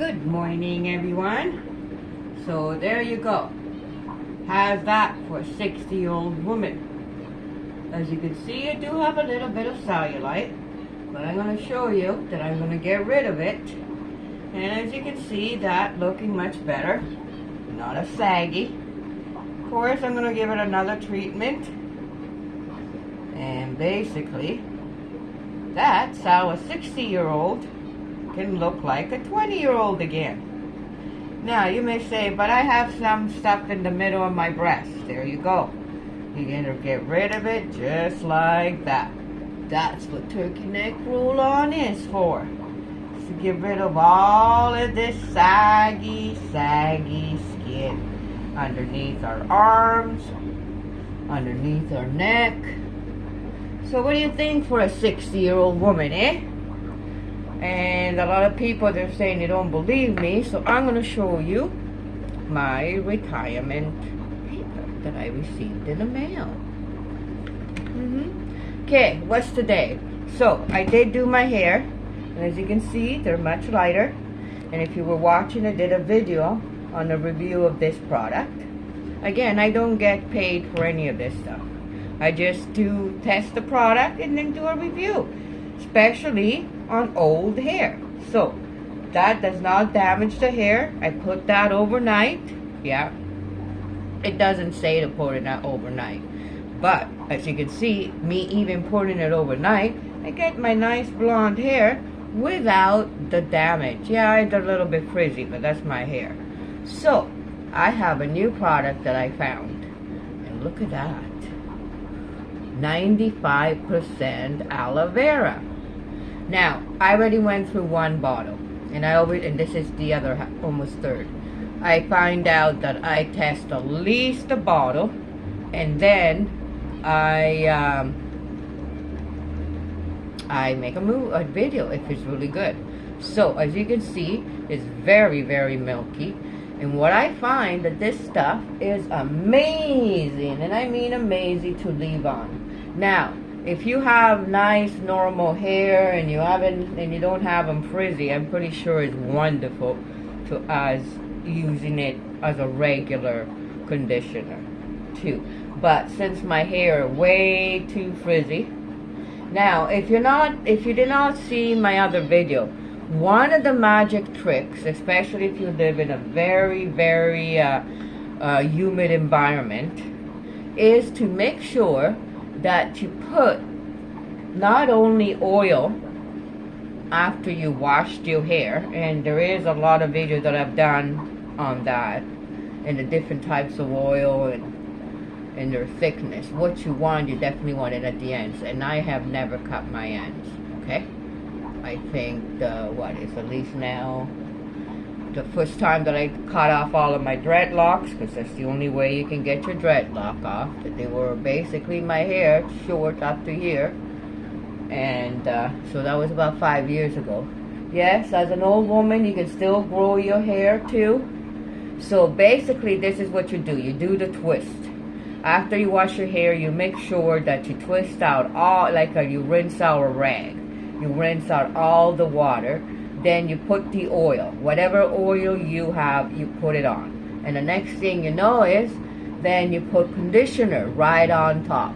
Good morning, everyone. So there you go. How's that for a 60-year-old woman? As you can see, I do have a little bit of cellulite, but I'm going to show you that I'm going to get rid of it. And as you can see, that looking much better. Not as saggy. Of course, I'm going to give it another treatment. And basically, that's how a 60-year-old can look like a 20-year-old again. Now, you may say, but I have some stuff in the middle of my breast. There you go. You're going to get rid of it just like that. That's what turkey neck roll-on is for. It's to get rid of all of this saggy skin underneath our arms, underneath our neck. So what do you think for a 60-year-old woman, eh? And a lot of people, they're saying they don't believe me, so I'm going to show you my retirement paper that I received in the mail. Okay, what's today? So, I did do my hair, and as you can see, they're much lighter. And if you were watching, I did a video on the review of this product. Again, I don't get paid for any of this stuff. I just do test the product and then do a review, especially on old hair. So that does not damage the hair. I put that overnight. Yeah, it doesn't say to put it out overnight, but as you can see, me even putting it overnight, I get my nice blonde hair without the damage. Yeah, it's a little bit frizzy, but that's my hair. So I have a new product that I found, and look at that, 95% aloe vera. Now, I already went through one bottle, and this is the other, almost third. I find out that I test at least a bottle, and then I make a video if it's really good. So, as you can see, it's very, very milky. And what I find that this stuff is amazing, and I mean amazing to leave on. Now, if you have nice normal hair and you don't have them frizzy, I'm pretty sure it's wonderful to us using it as a regular conditioner too. But since my hair is way too frizzy, now if you did not see my other video, one of the magic tricks, especially if you live in a very, very humid environment, is to make sure that you put not only oil after you washed your hair, and there is a lot of videos that I've done on that, and the different types of oil and their thickness. What you want, you definitely want it at the ends, and I have never cut my ends, okay? I think at least now the first time that I cut off all of my dreadlocks, because that's the only way you can get your dreadlock off, that they were basically my hair short up to here. And so that was about 5 years ago. Yes, as an old woman, you can still grow your hair too. So basically, this is what you do. You do the twist. After you wash your hair, you make sure that you twist out all, you rinse out a rag. You rinse out all the water. Then you put the oil. Whatever oil you have, you put it on. And the next thing you know is, then you put conditioner right on top.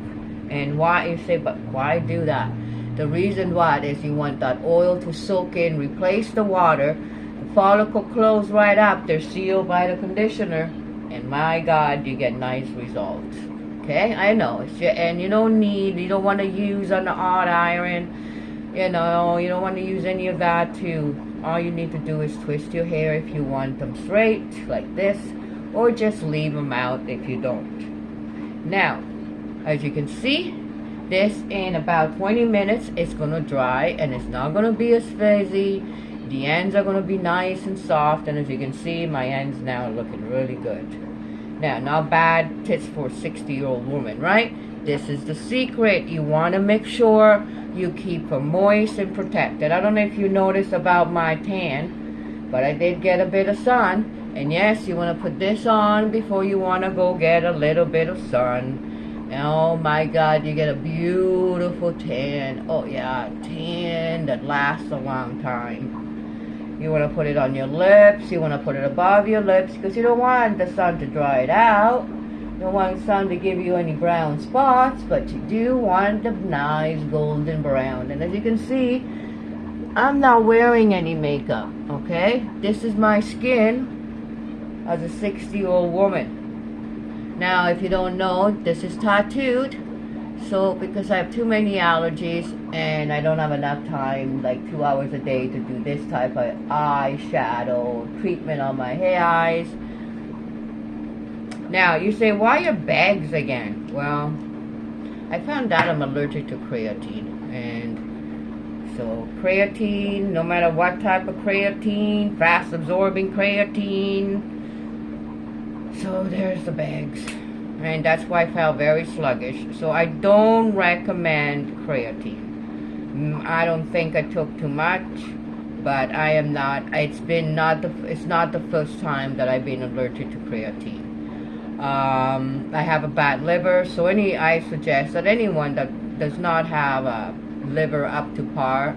And why, you say, but why do that? The reason why is you want that oil to soak in, replace the water. The follicle close right up. They're sealed by the conditioner. And my God, you get nice results. Okay, I know. And you don't want to use on the hot iron. You don't want to use any of that too. All you need to do is twist your hair if you want them straight, like this, or just leave them out if you don't. Now, as you can see, this in about 20 minutes, it's going to dry, and it's not going to be as frizzy. The ends are going to be nice and soft, and as you can see, my ends now are looking really good. Now, not bad tips for a 60-year-old woman, right? This is the secret. You want to make sure you keep them moist and protected. I don't know if you noticed about my tan, but I did get a bit of sun. And yes, you want to put this on before you want to go get a little bit of sun. Oh my God, you get a beautiful tan. Oh yeah, tan that lasts a long time. You want to put it on your lips. You want to put it above your lips because you don't want the sun to dry it out. You don't want the sun to give you any brown spots, but you do want the nice golden brown. And as you can see, I'm not wearing any makeup, okay? This is my skin as a 60-year-old woman. Now, if you don't know, this is tattooed. So, because I have too many allergies and I don't have enough time, like 2 hours a day, to do this type of eyeshadow treatment on my eyes. Now, you say, why your bags again? Well, I found out I'm allergic to creatine. And so, creatine, no matter what type of creatine, fast-absorbing creatine. So, there's the bags. And that's why I felt very sluggish. So I don't recommend creatine. I don't think I took too much, but I am not. It's not the first time that I've been allergic to creatine. I have a bad liver, so I suggest that anyone that does not have a liver up to par,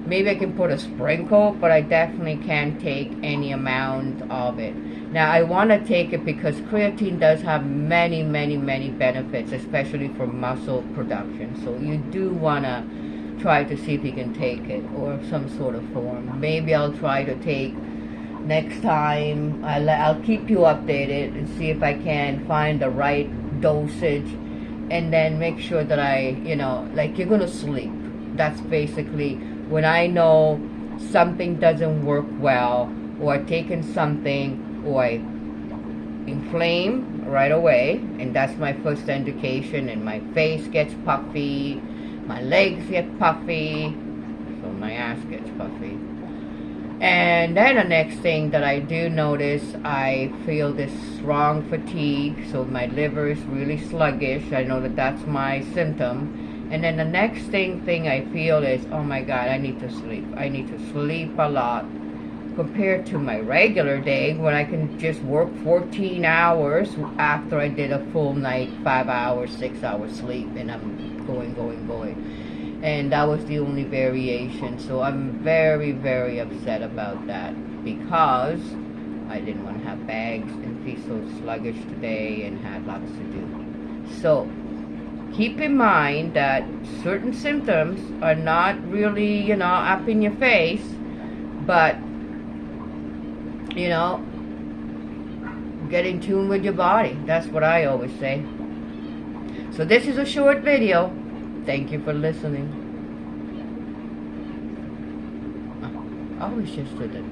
maybe I can put a sprinkle, but I definitely can't take any amount of it. Now, I want to take it because creatine does have many, many, many benefits, especially for muscle production. So you do want to try to see if you can take it or some sort of form. Maybe I'll try to take next time. I'll keep you updated and see if I can find the right dosage, and then make sure that like you're going to sleep. That's basically when I know something doesn't work well, or I've taken something, or I inflame right away, and that's my first indication, and my face gets puffy, my legs get puffy, so my ass gets puffy. And then the next thing that I do notice, I feel this strong fatigue, so my liver is really sluggish. I know that that's my symptom. And then the next thing I feel is, oh my God, I need to sleep. I need to sleep a lot, compared to my regular day when I can just work 14 hours after I did a full night, 5 hours, 6 hours sleep, and I'm going. And that was the only variation. So I'm very, very upset about that, because I didn't want to have bags and be so sluggish today and had lots to do. So keep in mind that certain symptoms are not really, up in your face, but get in tune with your body. That's what I always say. So this is a short video. Thank you for listening. I always just did it.